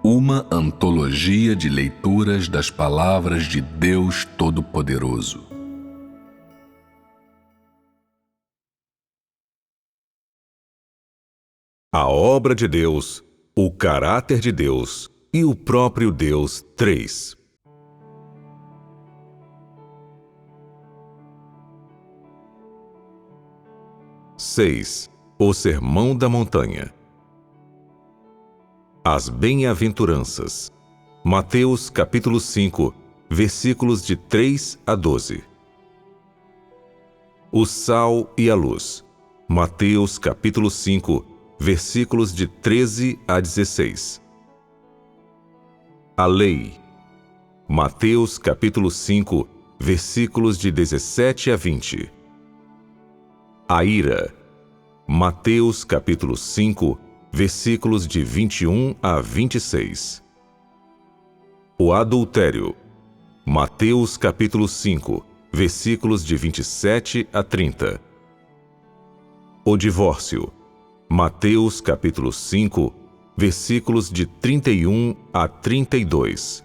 Uma antologia de leituras das palavras de Deus Todo-Poderoso. A obra de Deus, o caráter de Deus e o próprio Deus 3. O Sermão da Montanha. As Bem-aventuranças. Mateus capítulo 5, versículos de 3 a 12. O sal e a luz. Mateus capítulo 5, versículos de 13 a 16. A lei. Mateus capítulo 5, versículos de 17 a 20. A ira. Mateus capítulo 5, versículos de 21 a 26. O adultério. Mateus capítulo 5, versículos de 27 a 30. O divórcio. Mateus capítulo 5, versículos de 31 a 32.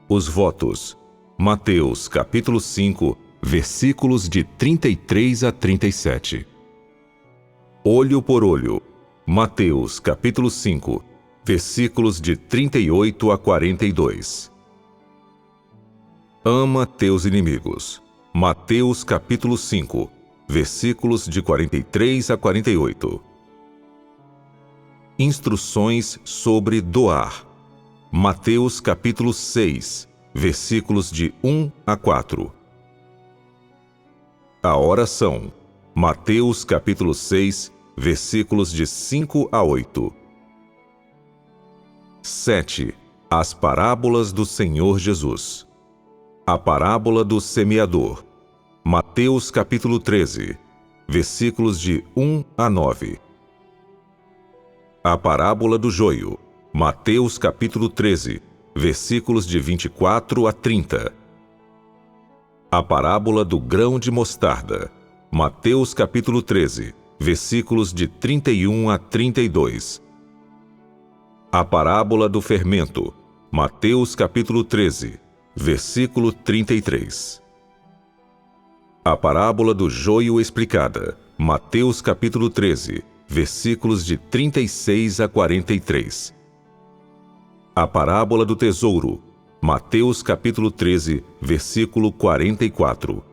Os votos. Mateus capítulo 5, versículos de 33 a 37. Olho por olho. Mateus capítulo 5, versículos de 38 a 42. Ama teus inimigos. Mateus capítulo 5, versículos de 43 a 48. Instruções sobre doar. Mateus capítulo 6, versículos de 1 a 4. A oração. Mateus capítulo 6, versículos de 5 a 8. 7. As parábolas do Senhor Jesus. A parábola do semeador. Mateus capítulo 13, versículos de 1 a 9. A parábola do joio. Mateus capítulo 13, versículos de 24 a 30. A parábola do grão de mostarda. Mateus capítulo 13, versículos de 31 a 32. A parábola do fermento. Mateus capítulo 13, versículo 33. A parábola do joio explicada. Mateus capítulo 13, versículos de 36 a 43. A parábola do tesouro. Mateus capítulo 13, versículo 44.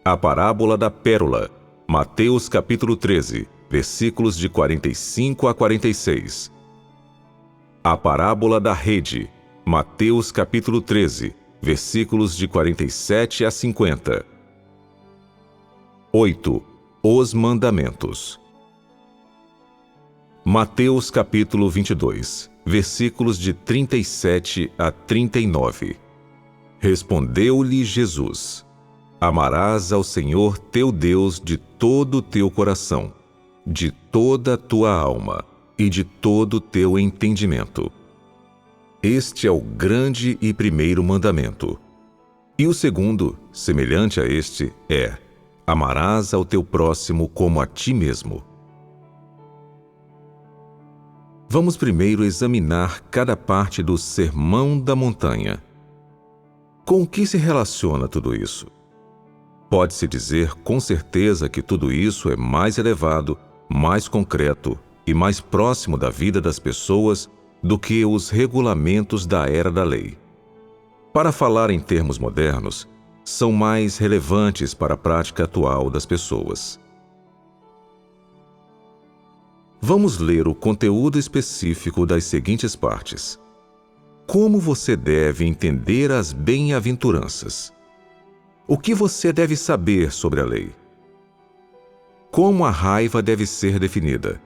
A parábola da pérola. Mateus capítulo 13, versículos de 45 a 46. A parábola da rede. Mateus capítulo 13, versículos de 47 a 50. 8. Os mandamentos. Mateus capítulo 22, versículos de 37 a 39. Respondeu-lhe Jesus: Amarás ao Senhor teu Deus de todo o teu coração, de toda a tua alma e de todo o teu entendimento. Este é o grande e primeiro mandamento. E o segundo, semelhante a este, é: amarás ao teu próximo como a ti mesmo. Vamos primeiro examinar cada parte do Sermão da Montanha. Com o que se relaciona tudo isso? Pode-se dizer com certeza que tudo isso é mais elevado, mais concreto e mais próximo da vida das pessoas do que os regulamentos da era da lei. Para falar em termos modernos, são mais relevantes para a prática atual das pessoas. Vamos ler o conteúdo específico das seguintes partes. Como você deve entender as bem-aventuranças? O que você deve saber sobre a lei? Como a raiva deve ser definida?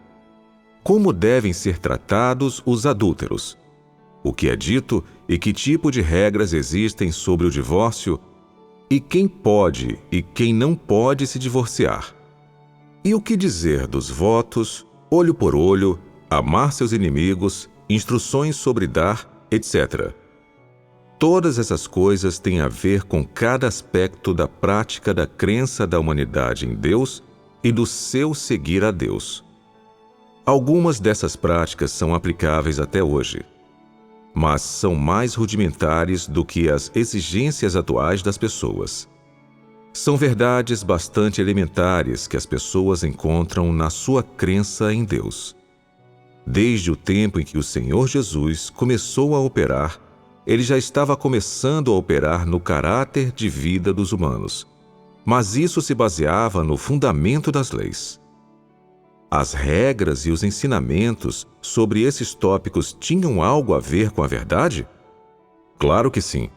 Como devem ser tratados os adúlteros? O que é dito e que tipo de regras existem sobre o divórcio? E quem pode e quem não pode se divorciar? E o que dizer dos votos, olho por olho, amar seus inimigos, instruções sobre dar, etc. Todas essas coisas têm a ver com cada aspecto da prática da crença da humanidade em Deus e do seu seguir a Deus. Algumas dessas práticas são aplicáveis até hoje, mas são mais rudimentares do que as exigências atuais das pessoas. São verdades bastante elementares que as pessoas encontram na sua crença em Deus. Desde o tempo em que o Senhor Jesus começou a operar, ele já estava começando a operar no caráter de vida dos humanos, mas isso se baseava no fundamento das leis. As regras e os ensinamentos sobre esses tópicos tinham algo a ver com a verdade? Claro que sim.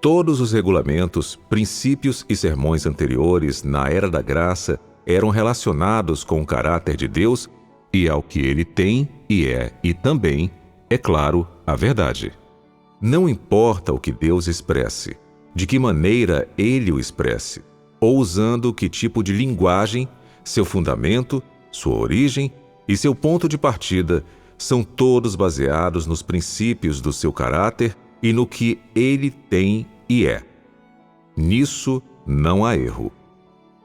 Todos os regulamentos, princípios e sermões anteriores na Era da Graça eram relacionados com o caráter de Deus e ao que ele tem e também, é claro, a verdade. Não importa o que Deus expresse, de que maneira ele o expresse, ou usando que tipo de linguagem, seu fundamento, sua origem e seu ponto de partida são todos baseados nos princípios do seu caráter e no que ele tem e é. Nisso não há erro.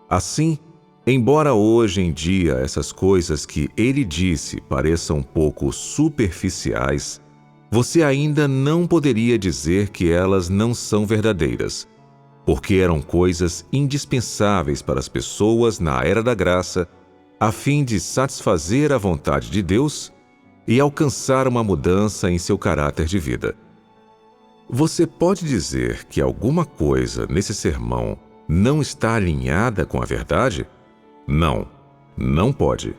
Assim, embora hoje em dia essas coisas que ele disse pareçam um pouco superficiais, você ainda não poderia dizer que elas não são verdadeiras, porque eram coisas indispensáveis para as pessoas na Era da Graça, a fim de satisfazer a vontade de Deus e alcançar uma mudança em seu caráter de vida. Você pode dizer que alguma coisa nesse sermão não está alinhada com a verdade? Não, não pode.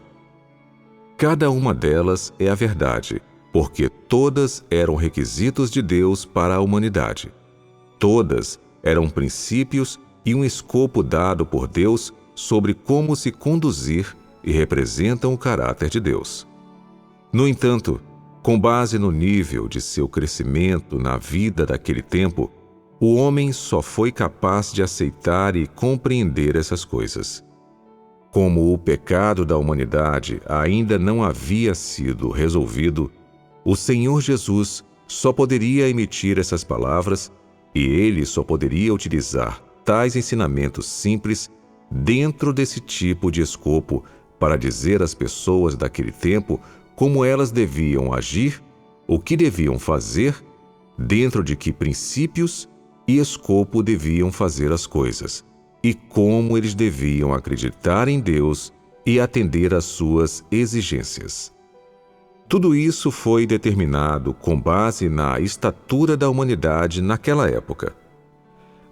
Cada uma delas é a verdade, porque todas eram requisitos de Deus para a humanidade. Todas eram princípios e um escopo dado por Deus sobre como se conduzir e representam o caráter de Deus. No entanto, com base no nível de seu crescimento na vida daquele tempo, o homem só foi capaz de aceitar e compreender essas coisas. Como o pecado da humanidade ainda não havia sido resolvido, o Senhor Jesus só poderia emitir essas palavras e ele só poderia utilizar tais ensinamentos simples dentro desse tipo de escopo para dizer às pessoas daquele tempo como elas deviam agir, o que deviam fazer, dentro de que princípios e escopo deviam fazer as coisas, e como eles deviam acreditar em Deus e atender às suas exigências. Tudo isso foi determinado com base na estatura da humanidade naquela época.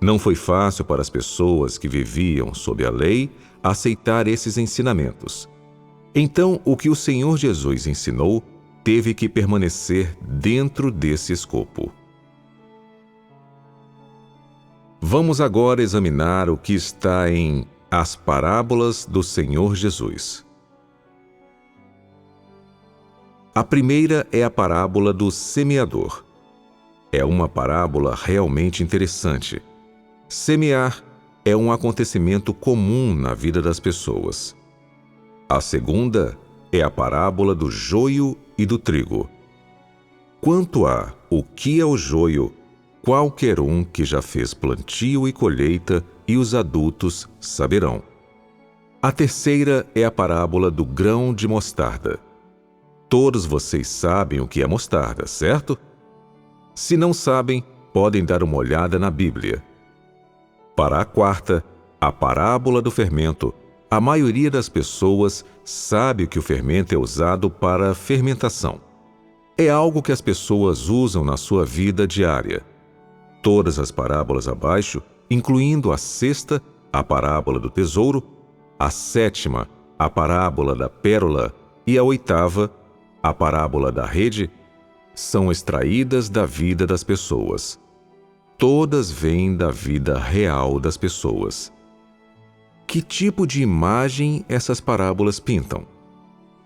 Não foi fácil para as pessoas que viviam sob a lei aceitar esses ensinamentos. Então, o que o Senhor Jesus ensinou teve que permanecer dentro desse escopo. Vamos agora examinar o que está em As Parábolas do Senhor Jesus. A primeira é a parábola do semeador. É uma parábola realmente interessante. Semear é um acontecimento comum na vida das pessoas. A segunda é a parábola do joio e do trigo. Quanto a o que é o joio, qualquer um que já fez plantio e colheita e os adultos saberão. A terceira é a parábola do grão de mostarda. Todos vocês sabem o que é mostarda, certo? Se não sabem, podem dar uma olhada na Bíblia. Para a quarta, a parábola do fermento, a maioria das pessoas sabe que o fermento é usado para fermentação. É algo que as pessoas usam na sua vida diária. Todas as parábolas abaixo, incluindo a sexta, a parábola do tesouro, a sétima, a parábola da pérola e a oitava, a parábola da rede, são extraídas da vida das pessoas. Todas vêm da vida real das pessoas. Que tipo de imagem essas parábolas pintam?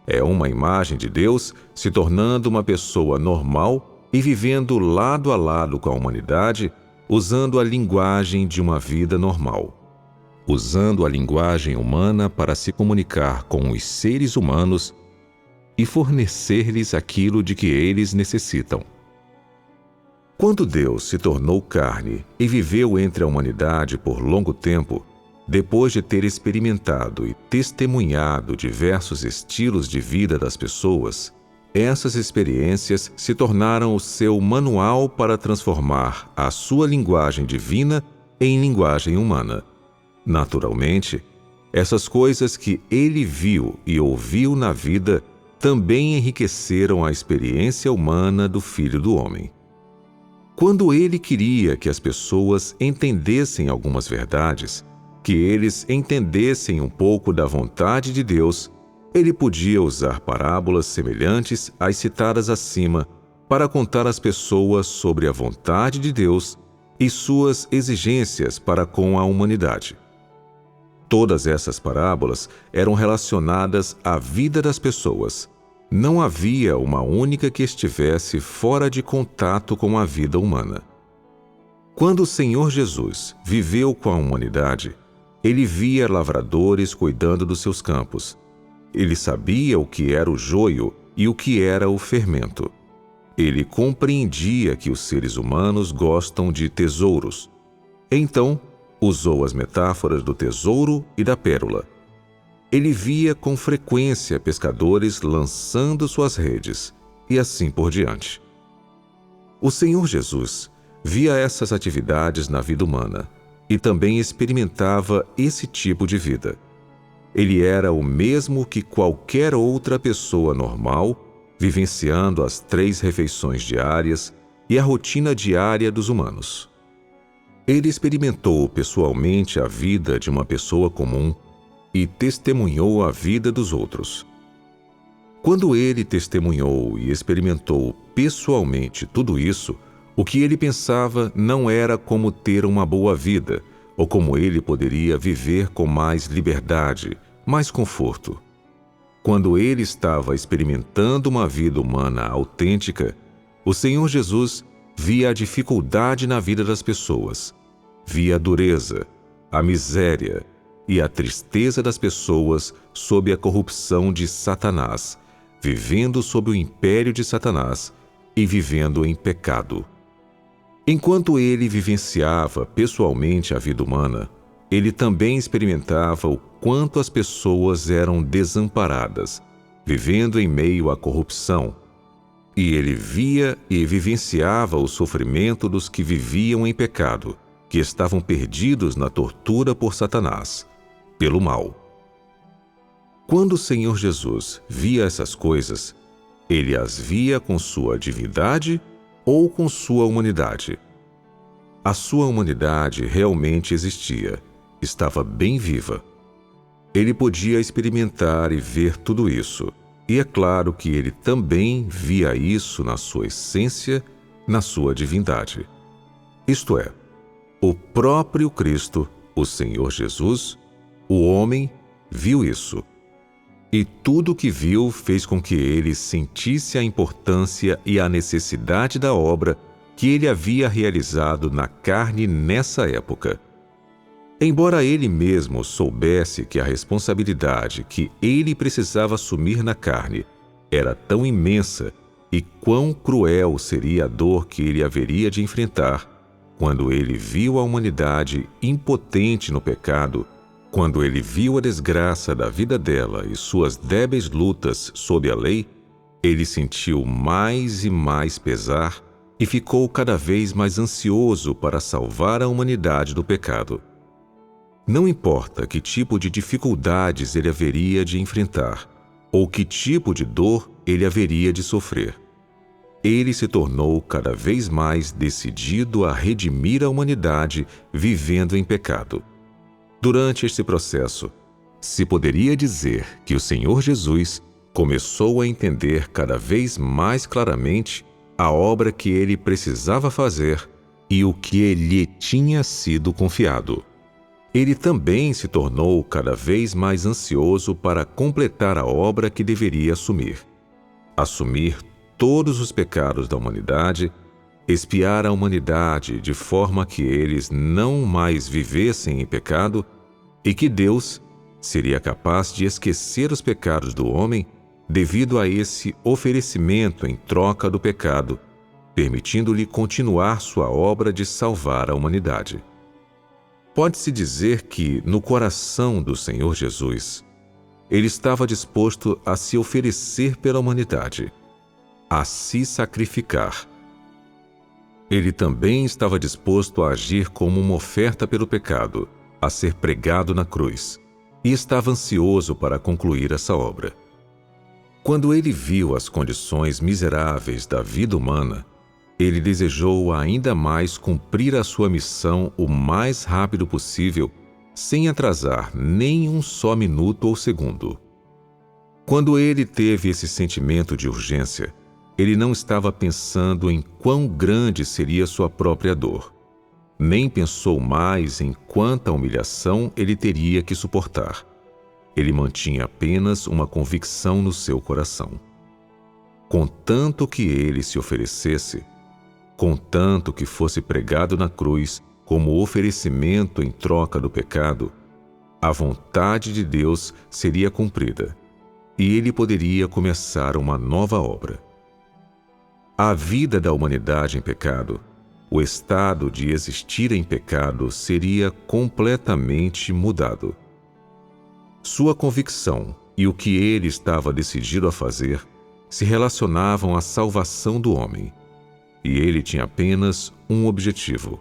É uma imagem de Deus se tornando uma pessoa normal e vivendo lado a lado com a humanidade, usando a linguagem de uma vida normal. Usando a linguagem humana para se comunicar com os seres humanos e fornecer-lhes aquilo de que eles necessitam. Quando Deus se tornou carne e viveu entre a humanidade por longo tempo, depois de ter experimentado e testemunhado diversos estilos de vida das pessoas, essas experiências se tornaram o seu manual para transformar a sua linguagem divina em linguagem humana. Naturalmente, essas coisas que ele viu e ouviu na vida também enriqueceram a experiência humana do Filho do Homem. Quando ele queria que as pessoas entendessem algumas verdades, que eles entendessem um pouco da vontade de Deus, ele podia usar parábolas semelhantes às citadas acima para contar às pessoas sobre a vontade de Deus e suas exigências para com a humanidade. Todas essas parábolas eram relacionadas à vida das pessoas. Não havia uma única que estivesse fora de contato com a vida humana. Quando o Senhor Jesus viveu com a humanidade, ele via lavradores cuidando dos seus campos. Ele sabia o que era o joio e o que era o fermento. Ele compreendia que os seres humanos gostam de tesouros. Então, usou as metáforas do tesouro e da pérola. Ele via com frequência pescadores lançando suas redes, e assim por diante. O Senhor Jesus via essas atividades na vida humana e também experimentava esse tipo de vida. Ele era o mesmo que qualquer outra pessoa normal, vivenciando as 3 refeições diárias e a rotina diária dos humanos. Ele experimentou pessoalmente a vida de uma pessoa comum e testemunhou a vida dos outros. Quando ele testemunhou e experimentou pessoalmente tudo isso, o que ele pensava não era como ter uma boa vida, ou como ele poderia viver com mais liberdade, mais conforto. Quando ele estava experimentando uma vida humana autêntica, o Senhor Jesus via a dificuldade na vida das pessoas, via a dureza, a miséria e a tristeza das pessoas sob a corrupção de Satanás, vivendo sob o império de Satanás e vivendo em pecado. Enquanto ele vivenciava pessoalmente a vida humana, ele também experimentava o quanto as pessoas eram desamparadas, vivendo em meio à corrupção. E ele via e vivenciava o sofrimento dos que viviam em pecado, que estavam perdidos na tortura por Satanás, pelo mal. Quando o Senhor Jesus via essas coisas, ele as via com sua divindade ou com sua humanidade. A sua humanidade realmente existia, estava bem viva. Ele podia experimentar e ver tudo isso, e é claro que ele também via isso na sua essência, na sua divindade. Isto é, o próprio Cristo, o Senhor Jesus, o homem, viu isso. E tudo o que viu fez com que ele sentisse a importância e a necessidade da obra que ele havia realizado na carne nessa época. Embora ele mesmo soubesse que a responsabilidade que ele precisava assumir na carne era tão imensa e quão cruel seria a dor que ele haveria de enfrentar, quando ele viu a humanidade impotente no pecado, quando ele viu a desgraça da vida dela e suas débeis lutas sob a lei, ele sentiu mais e mais pesar e ficou cada vez mais ansioso para salvar a humanidade do pecado. Não importa que tipo de dificuldades ele haveria de enfrentar, ou que tipo de dor ele haveria de sofrer. Ele se tornou cada vez mais decidido a redimir a humanidade vivendo em pecado. Durante este processo, se poderia dizer que o Senhor Jesus começou a entender cada vez mais claramente a obra que ele precisava fazer e o que lhe tinha sido confiado. Ele também se tornou cada vez mais ansioso para completar a obra que deveria assumir. Assumir todos os pecados da humanidade, expiar a humanidade de forma que eles não mais vivessem em pecado e que Deus seria capaz de esquecer os pecados do homem devido a esse oferecimento em troca do pecado, permitindo-lhe continuar sua obra de salvar a humanidade. Pode-se dizer que, no coração do Senhor Jesus, ele estava disposto a se oferecer pela humanidade, a se sacrificar. Ele também estava disposto a agir como uma oferta pelo pecado, a ser pregado na cruz, e estava ansioso para concluir essa obra. Quando ele viu as condições miseráveis da vida humana, ele desejou ainda mais cumprir a sua missão o mais rápido possível, sem atrasar nem um só minuto ou segundo. Quando ele teve esse sentimento de urgência, ele não estava pensando em quão grande seria sua própria dor, nem pensou mais em quanta humilhação ele teria que suportar. Ele mantinha apenas uma convicção no seu coração. Contanto que ele se oferecesse, contanto que fosse pregado na cruz como oferecimento em troca do pecado, a vontade de Deus seria cumprida, e ele poderia começar uma nova obra. A vida da humanidade em pecado, o estado de existir em pecado seria completamente mudado. Sua convicção e o que ele estava decidido a fazer se relacionavam à salvação do homem, e ele tinha apenas um objetivo: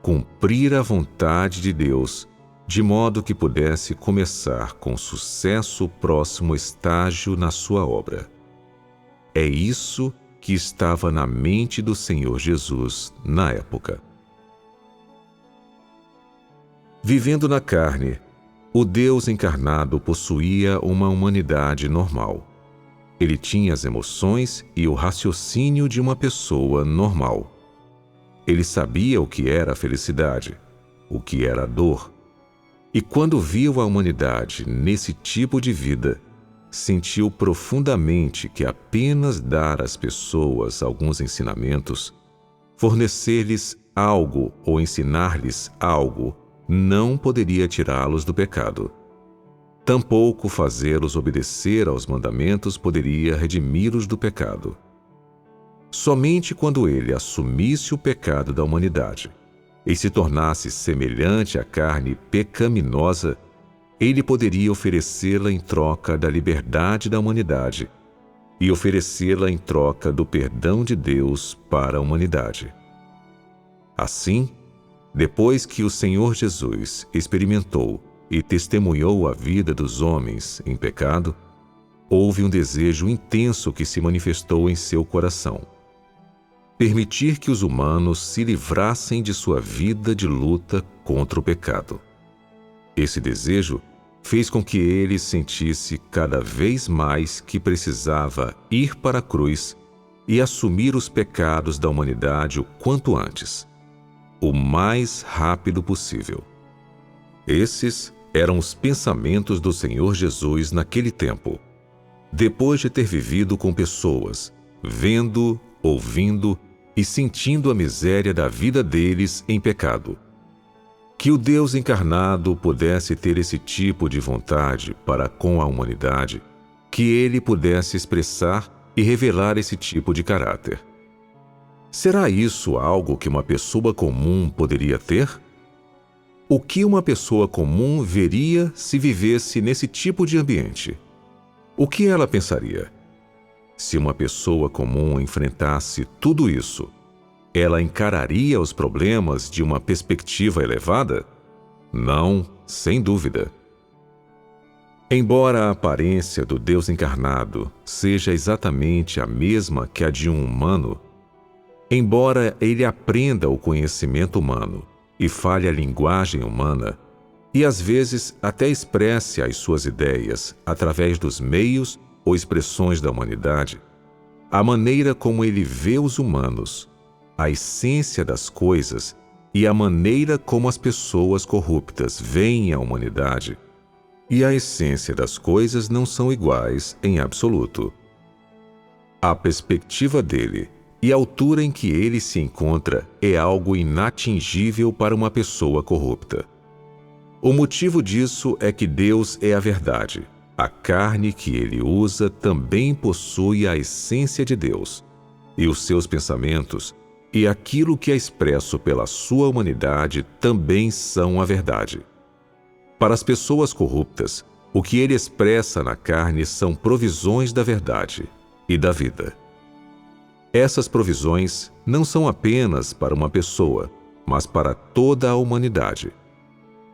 cumprir a vontade de Deus, de modo que pudesse começar com sucesso o próximo estágio na sua obra. É isso que estava na mente do Senhor Jesus na época. Vivendo na carne, o Deus encarnado possuía uma humanidade normal. Ele tinha as emoções e o raciocínio de uma pessoa normal. Ele sabia o que era a felicidade, o que era a dor. E quando viu a humanidade nesse tipo de vida, sentiu profundamente que apenas dar às pessoas alguns ensinamentos, fornecer-lhes algo ou ensinar-lhes algo, não poderia tirá-los do pecado. Tampouco fazê-los obedecer aos mandamentos poderia redimi-los do pecado. Somente quando ele assumisse o pecado da humanidade e se tornasse semelhante à carne pecaminosa, ele poderia oferecê-la em troca da liberdade da humanidade e oferecê-la em troca do perdão de Deus para a humanidade. Assim, depois que o Senhor Jesus experimentou e testemunhou a vida dos homens em pecado, houve um desejo intenso que se manifestou em seu coração: permitir que os humanos se livrassem de sua vida de luta contra o pecado. Esse desejo fez com que ele sentisse cada vez mais que precisava ir para a cruz e assumir os pecados da humanidade o quanto antes, o mais rápido possível. Esses eram os pensamentos do Senhor Jesus naquele tempo, depois de ter vivido com pessoas, vendo, ouvindo e sentindo a miséria da vida deles em pecado. Que o Deus encarnado pudesse ter esse tipo de vontade para com a humanidade, que ele pudesse expressar e revelar esse tipo de caráter. Será isso algo que uma pessoa comum poderia ter? O que uma pessoa comum veria se vivesse nesse tipo de ambiente? O que ela pensaria? Se uma pessoa comum enfrentasse tudo isso, ela encararia os problemas de uma perspectiva elevada? Não, sem dúvida. Embora a aparência do Deus encarnado seja exatamente a mesma que a de um humano, embora ele aprenda o conhecimento humano e fale a linguagem humana, e às vezes até expresse as suas ideias através dos meios ou expressões da humanidade, a maneira como ele vê os humanos, a essência das coisas e a maneira como as pessoas corruptas veem a humanidade e a essência das coisas não são iguais em absoluto. A perspectiva dele e a altura em que ele se encontra é algo inatingível para uma pessoa corrupta. O motivo disso é que Deus é a verdade. A carne que ele usa também possui a essência de Deus, e os seus pensamentos e aquilo que é expresso pela sua humanidade também são a verdade. Para as pessoas corruptas, o que ele expressa na carne são provisões da verdade e da vida. Essas provisões não são apenas para uma pessoa, mas para toda a humanidade.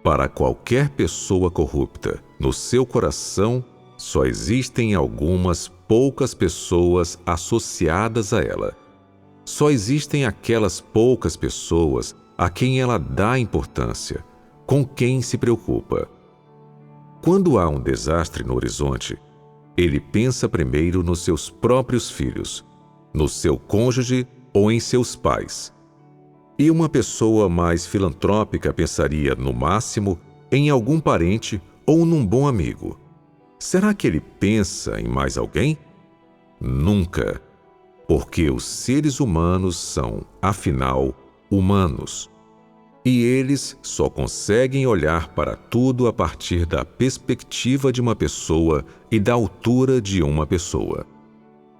Para qualquer pessoa corrupta, no seu coração só existem algumas poucas pessoas associadas a ela. Só existem aquelas poucas pessoas a quem ela dá importância, com quem se preocupa. Quando há um desastre no horizonte, ele pensa primeiro nos seus próprios filhos, no seu cônjuge ou em seus pais. E uma pessoa mais filantrópica pensaria, no máximo, em algum parente ou num bom amigo. Será que ele pensa em mais alguém? Nunca, porque os seres humanos são, afinal, humanos. E eles só conseguem olhar para tudo a partir da perspectiva de uma pessoa e da altura de uma pessoa.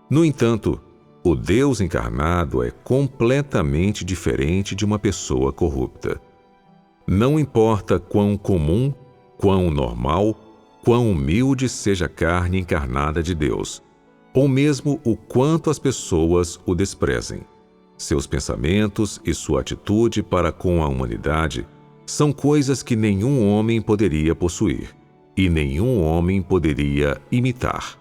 No entanto, o Deus encarnado é completamente diferente de uma pessoa corrupta. Não importa quão comum, quão normal, quão humilde seja a carne encarnada de Deus, ou mesmo o quanto as pessoas o desprezem. Seus pensamentos e sua atitude para com a humanidade são coisas que nenhum homem poderia possuir e nenhum homem poderia imitar.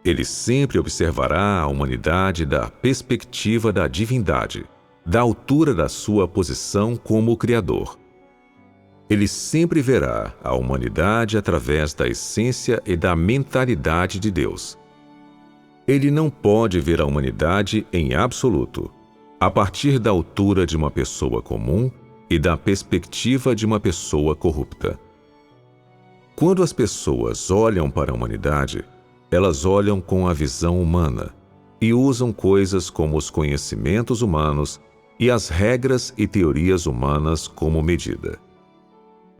Ele sempre observará a humanidade da perspectiva da divindade, da altura da sua posição como Criador. Ele sempre verá a humanidade através da essência e da mentalidade de Deus. Ele não pode ver a humanidade em absoluto, a partir da altura de uma pessoa comum e da perspectiva de uma pessoa corrupta. Quando as pessoas olham para a humanidade, elas olham com a visão humana e usam coisas como os conhecimentos humanos e as regras e teorias humanas como medida.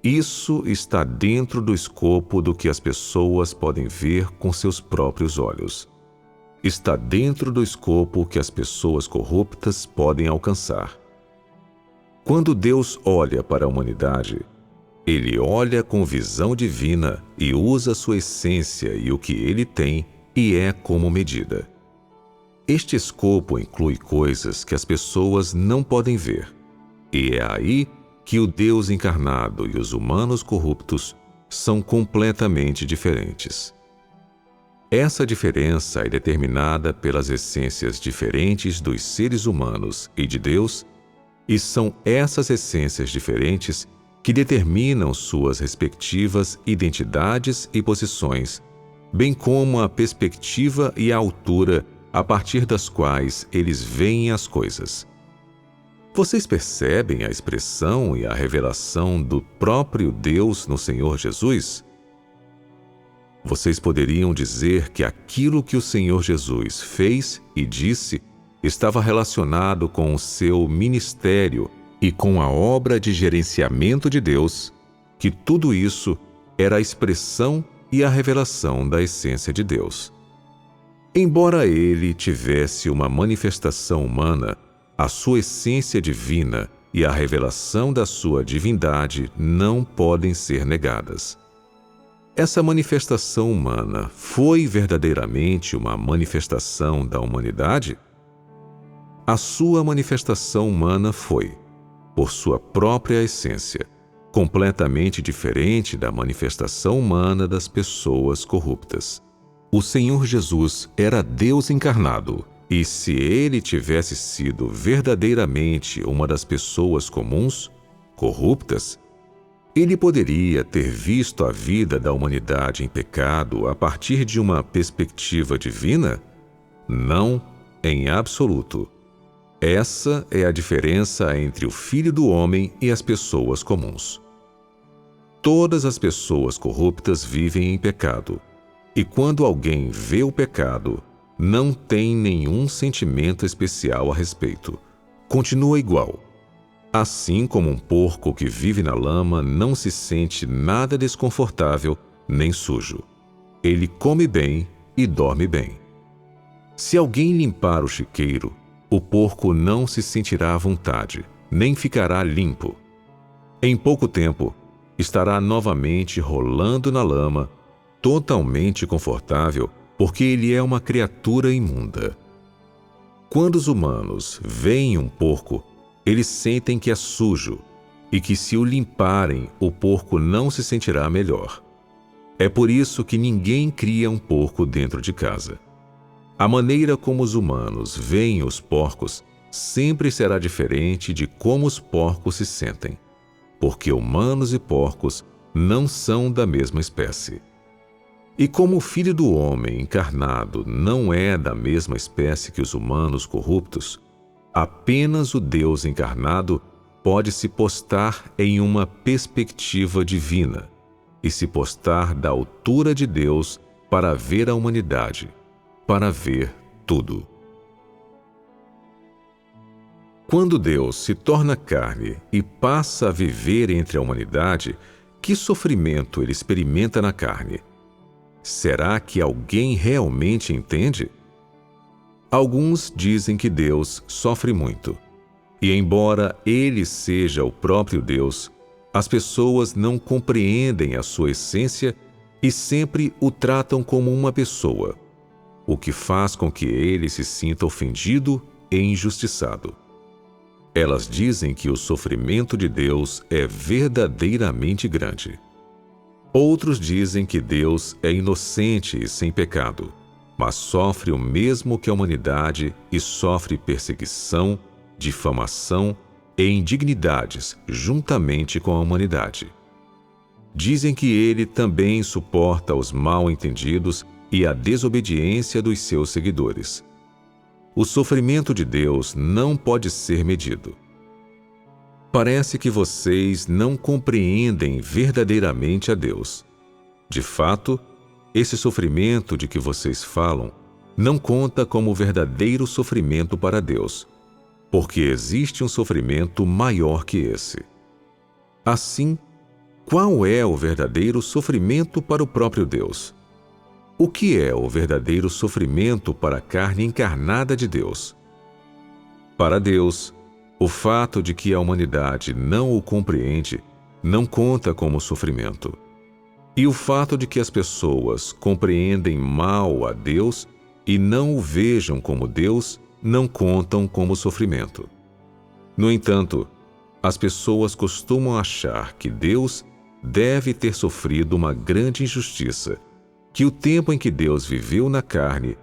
Isso está dentro do escopo do que as pessoas podem ver com seus próprios olhos. Está dentro do escopo que as pessoas corruptas podem alcançar. Quando Deus olha para a humanidade, Ele olha com visão divina e usa sua essência e o que ele tem e é como medida. Este escopo inclui coisas que as pessoas não podem ver, e é aí que o Deus encarnado e os humanos corruptos são completamente diferentes. Essa diferença é determinada pelas essências diferentes dos seres humanos e de Deus, e são essas essências diferentes que determinam suas respectivas identidades e posições, bem como a perspectiva e a altura a partir das quais eles veem as coisas. Vocês percebem a expressão e a revelação do próprio Deus no Senhor Jesus? Vocês poderiam dizer que aquilo que o Senhor Jesus fez e disse estava relacionado com o seu ministério e com a obra de gerenciamento de Deus, que tudo isso era a expressão e a revelação da essência de Deus. Embora ele tivesse uma manifestação humana, a sua essência divina e a revelação da sua divindade não podem ser negadas. Essa manifestação humana foi verdadeiramente uma manifestação da humanidade? A sua manifestação humana foi, por sua própria essência, completamente diferente da manifestação humana das pessoas corruptas. O Senhor Jesus era Deus encarnado, e se ele tivesse sido verdadeiramente uma das pessoas comuns, corruptas, ele poderia ter visto a vida da humanidade em pecado a partir de uma perspectiva divina? Não, em absoluto. Essa é a diferença entre o Filho do Homem e as pessoas comuns. Todas as pessoas corruptas vivem em pecado, e quando alguém vê o pecado, não tem nenhum sentimento especial a respeito. Continua igual. Assim como um porco que vive na lama não se sente nada desconfortável nem sujo. Ele come bem e dorme bem. Se alguém limpar o chiqueiro, o porco não se sentirá à vontade, nem ficará limpo. Em pouco tempo, estará novamente rolando na lama, totalmente confortável, porque ele é uma criatura imunda. Quando os humanos veem um porco, eles sentem que é sujo e que, se o limparem, o porco não se sentirá melhor. É por isso que ninguém cria um porco dentro de casa. A maneira como os humanos veem os porcos sempre será diferente de como os porcos se sentem, porque humanos e porcos não são da mesma espécie. E como o Filho do Homem encarnado não é da mesma espécie que os humanos corruptos, apenas o Deus encarnado pode se postar em uma perspectiva divina e se postar da altura de Deus para ver a humanidade, para ver tudo. Quando Deus se torna carne e passa a viver entre a humanidade, que sofrimento ele experimenta na carne? Será que alguém realmente entende? Alguns dizem que Deus sofre muito, e embora ele seja o próprio Deus, as pessoas não compreendem a sua essência e sempre o tratam como uma pessoa, o que faz com que ele se sinta ofendido e injustiçado. Elas dizem que o sofrimento de Deus é verdadeiramente grande. Outros dizem que Deus é inocente e sem pecado, mas sofre o mesmo que a humanidade e sofre perseguição, difamação e indignidades juntamente com a humanidade. Dizem que ele também suporta os mal-entendidos e a desobediência dos seus seguidores. O sofrimento de Deus não pode ser medido. Parece que vocês não compreendem verdadeiramente a Deus. De fato, esse sofrimento de que vocês falam não conta como verdadeiro sofrimento para Deus, porque existe um sofrimento maior que esse. Assim, qual é o verdadeiro sofrimento para o próprio Deus? O que é o verdadeiro sofrimento para a carne encarnada de Deus? Para Deus, o fato de que a humanidade não o compreende não conta como sofrimento. E o fato de que as pessoas compreendem mal a Deus e não o vejam como Deus não contam como sofrimento. No entanto, as pessoas costumam achar que Deus deve ter sofrido uma grande injustiça, que o tempo em que Deus viveu na carne,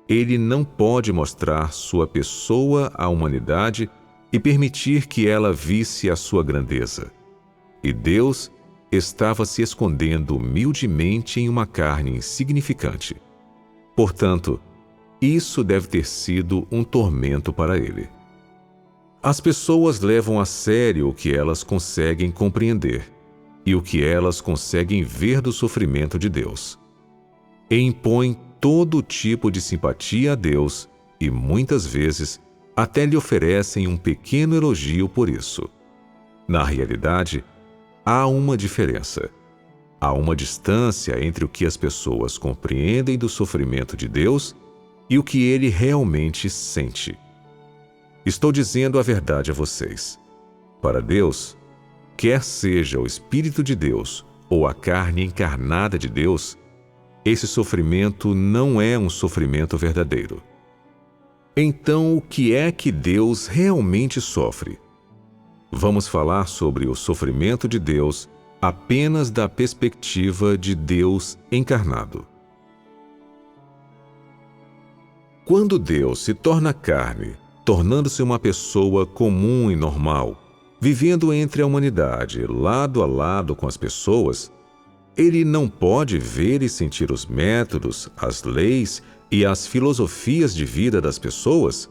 ele não pode mostrar sua pessoa à humanidade e permitir que ela visse a sua grandeza. E Deus estava se escondendo humildemente em uma carne insignificante. Portanto, isso deve ter sido um tormento para ele. As pessoas levam a sério o que elas conseguem compreender e o que elas conseguem ver do sofrimento de Deus. E impõem todo tipo de simpatia a Deus e, muitas vezes, até lhe oferecem um pequeno elogio por isso. Na realidade, há uma diferença. Há uma distância entre o que as pessoas compreendem do sofrimento de Deus e o que ele realmente sente. Estou dizendo a verdade a vocês. Para Deus, quer seja o Espírito de Deus ou a carne encarnada de Deus, esse sofrimento não é um sofrimento verdadeiro. Então, o que é que Deus realmente sofre? Vamos falar sobre o sofrimento de Deus apenas da perspectiva de Deus encarnado. Quando Deus se torna carne, tornando-se uma pessoa comum e normal, vivendo entre a humanidade, lado a lado com as pessoas, ele não pode ver e sentir os métodos, as leis e as filosofias de vida das pessoas?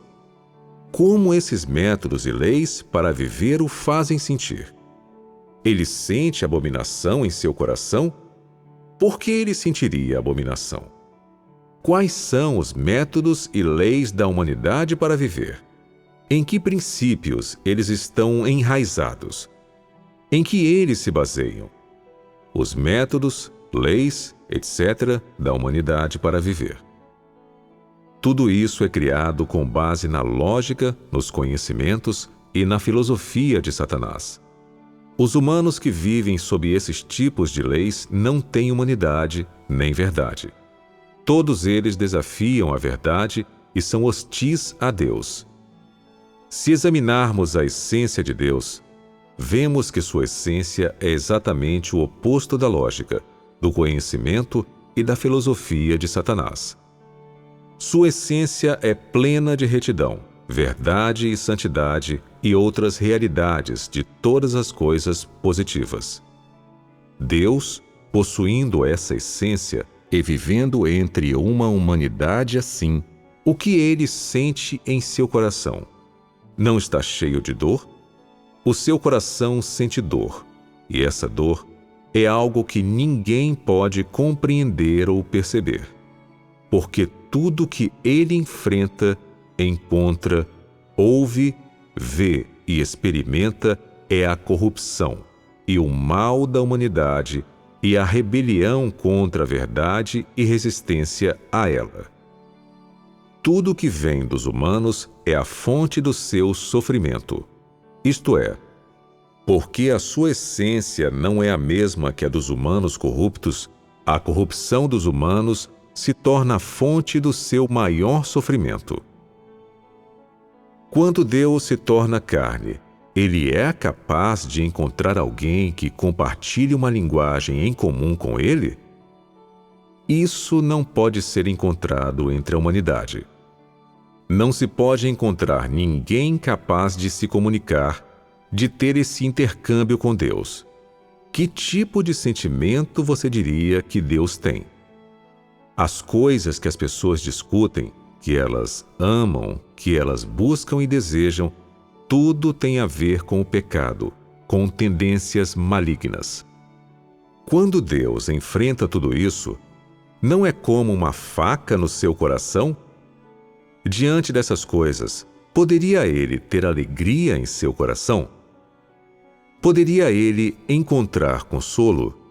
Como esses métodos e leis para viver o fazem sentir? Ele sente abominação em seu coração? Por que ele sentiria abominação? Quais são os métodos e leis da humanidade para viver? Em que princípios eles estão enraizados? Em que eles se baseiam? Os métodos, leis, etc., da humanidade para viver. Tudo isso é criado com base na lógica, nos conhecimentos e na filosofia de Satanás. Os humanos que vivem sob esses tipos de leis não têm humanidade nem verdade. Todos eles desafiam a verdade e são hostis a Deus. Se examinarmos a essência de Deus, vemos que sua essência é exatamente o oposto da lógica, do conhecimento e da filosofia de Satanás. Sua essência é plena de retidão, verdade e santidade e outras realidades de todas as coisas positivas. Deus, possuindo essa essência e vivendo entre uma humanidade assim, o que ele sente em seu coração? Não está cheio de dor? O seu coração sente dor, e essa dor é algo que ninguém pode compreender ou perceber, porque tudo que ele enfrenta, encontra, ouve, vê e experimenta é a corrupção e o mal da humanidade e a rebelião contra a verdade e resistência a ela. Tudo que vem dos humanos é a fonte do seu sofrimento, isto é, porque a sua essência não é a mesma que a dos humanos corruptos, a corrupção dos humanos se torna a fonte do seu maior sofrimento. Quando Deus se torna carne, ele é capaz de encontrar alguém que compartilhe uma linguagem em comum com ele? Isso não pode ser encontrado entre a humanidade. Não se pode encontrar ninguém capaz de se comunicar, de ter esse intercâmbio com Deus. Que tipo de sentimento você diria que Deus tem? As coisas que as pessoas discutem, que elas amam, que elas buscam e desejam, tudo tem a ver com o pecado, com tendências malignas. Quando Deus enfrenta tudo isso, não é como uma faca no seu coração? Diante dessas coisas, poderia ele ter alegria em seu coração? Poderia ele encontrar consolo?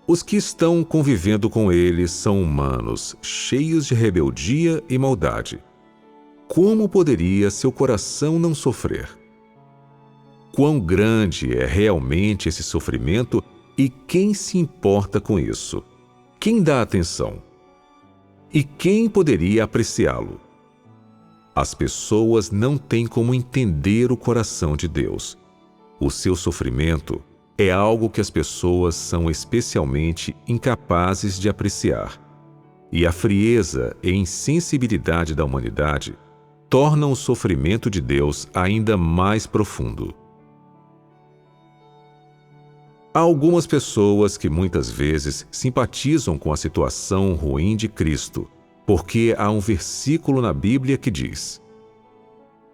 Os que estão convivendo com ele são humanos, cheios de rebeldia e maldade. Como poderia seu coração não sofrer? Quão grande é realmente esse sofrimento e quem se importa com isso? Quem dá atenção? E quem poderia apreciá-lo? As pessoas não têm como entender o coração de Deus. O seu sofrimento é algo que as pessoas são especialmente incapazes de apreciar. E a frieza e insensibilidade da humanidade tornam o sofrimento de Deus ainda mais profundo. Há algumas pessoas que muitas vezes simpatizam com a situação ruim de Cristo, porque há um versículo na Bíblia que diz: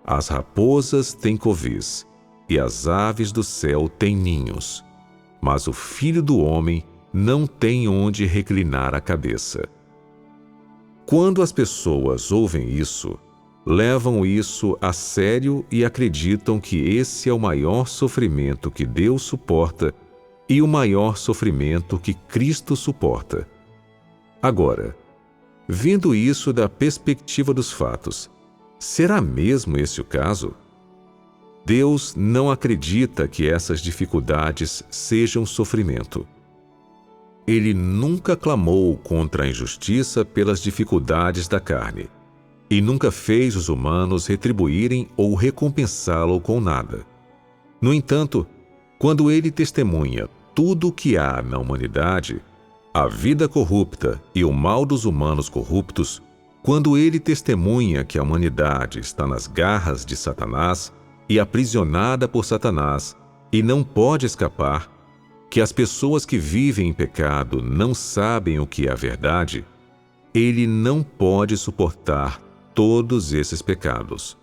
"As raposas têm covis, e as aves do céu têm ninhos, mas o Filho do Homem não tem onde reclinar a cabeça." Quando as pessoas ouvem isso, levam isso a sério e acreditam que esse é o maior sofrimento que Deus suporta e o maior sofrimento que Cristo suporta. Agora, vendo isso da perspectiva dos fatos, será mesmo esse o caso? Deus não acredita que essas dificuldades sejam sofrimento. Ele nunca clamou contra a injustiça pelas dificuldades da carne, e nunca fez os humanos retribuírem ou recompensá-lo com nada. No entanto, quando ele testemunha tudo o que há na humanidade, a vida corrupta e o mal dos humanos corruptos, quando ele testemunha que a humanidade está nas garras de Satanás e aprisionada por Satanás e não pode escapar, que as pessoas que vivem em pecado não sabem o que é a verdade, ele não pode suportar todos esses pecados.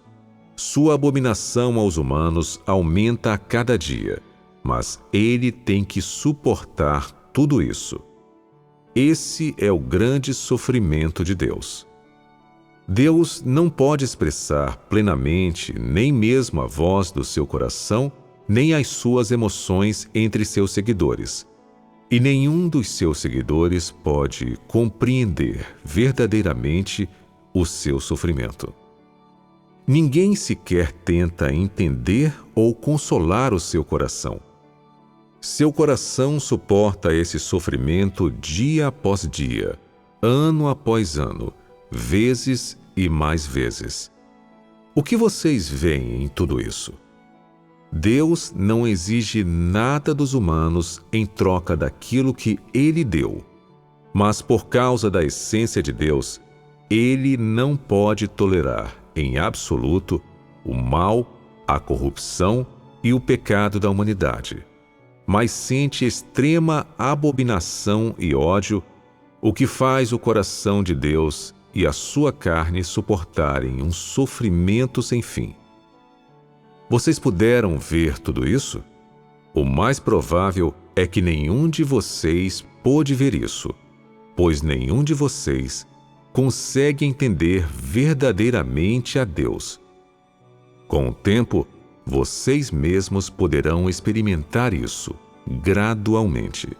Sua abominação aos humanos aumenta a cada dia, mas ele tem que suportar tudo isso. Esse é o grande sofrimento de Deus. Deus não pode expressar plenamente nem mesmo a voz do seu coração, nem as suas emoções entre seus seguidores. E nenhum dos seus seguidores pode compreender verdadeiramente o seu sofrimento. Ninguém sequer tenta entender ou consolar o seu coração. Seu coração suporta esse sofrimento dia após dia, ano após ano, vezes e mais vezes. O que vocês veem em tudo isso? Deus não exige nada dos humanos em troca daquilo que Ele deu. Mas por causa da essência de Deus, Ele não pode tolerar, em absoluto, o mal, a corrupção e o pecado da humanidade. Mas sente extrema abominação e ódio, o que faz o coração de Deus e a sua carne suportarem um sofrimento sem fim. Vocês puderam ver tudo isso? O mais provável é que nenhum de vocês pôde ver isso, pois nenhum de vocês consegue entender verdadeiramente a Deus. Com o tempo, vocês mesmos poderão experimentar isso gradualmente.